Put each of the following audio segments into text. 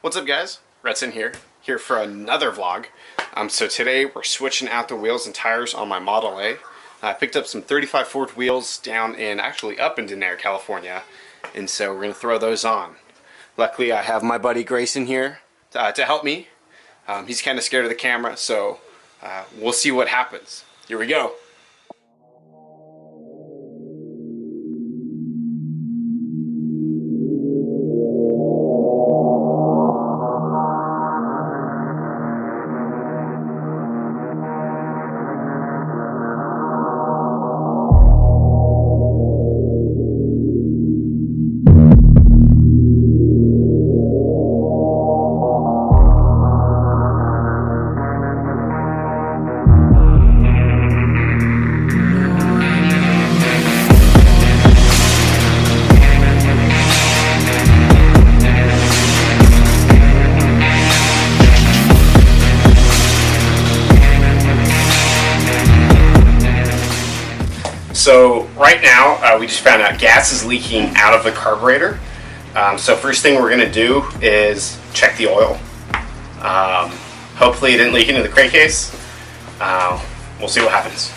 What's up guys? Retson here for another vlog. So today we're switching out the wheels and tires on my Model A. I picked up some 35 Ford wheels down in, actually up in Denair, California. And so we're going to throw those on. Luckily I have my buddy Grayson here to help me. He's kind of scared of the camera, so we'll see what happens. Here we go. So right now we just found out gas is leaking out of the carburetor. So first thing we're going to do is check the oil. Hopefully it didn't leak into the crank case. We'll see what happens.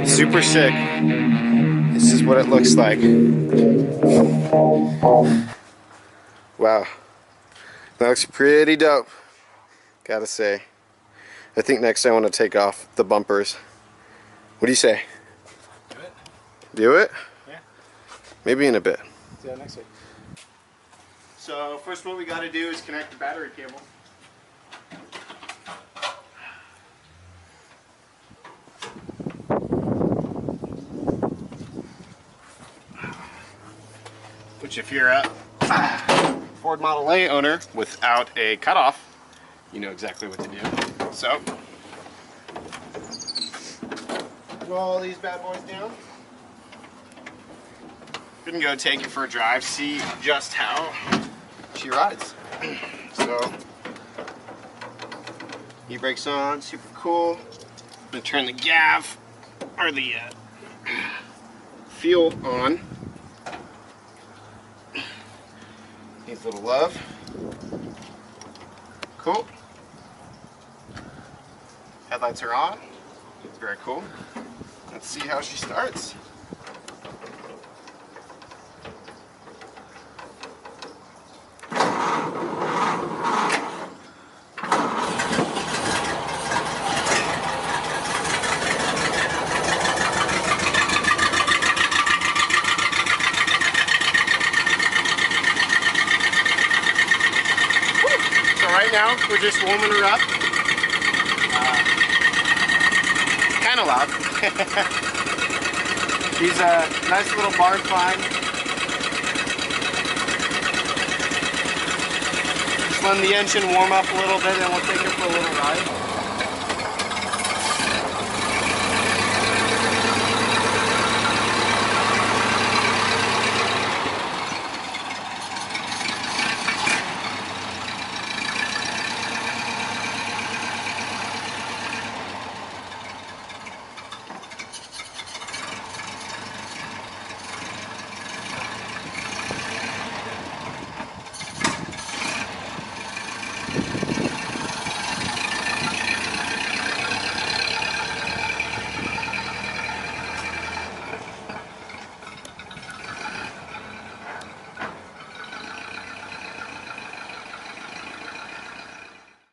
Super sick. This is what it looks like. Wow. That looks pretty dope, gotta say. I think next I want to take off the bumpers. What do you say? Do it. Do it? Yeah. Maybe in a bit. See you next week. So first what we gotta do is connect the battery cable. Which if you're a Ford Model A owner without a cutoff, you know exactly what to do. So, roll these bad boys down. We can go take it for a drive, see just how she rides. So, e-brakes on, super cool. I'm gonna turn the gav, or the fuel on. Needs a little love. Cool. Headlights are on. It's very cool. Let's see how she starts. Right now, we're just warming her up. Kind of loud. She's a nice little barn find. Just letting the engine warm up a little bit and we'll take her for a little ride.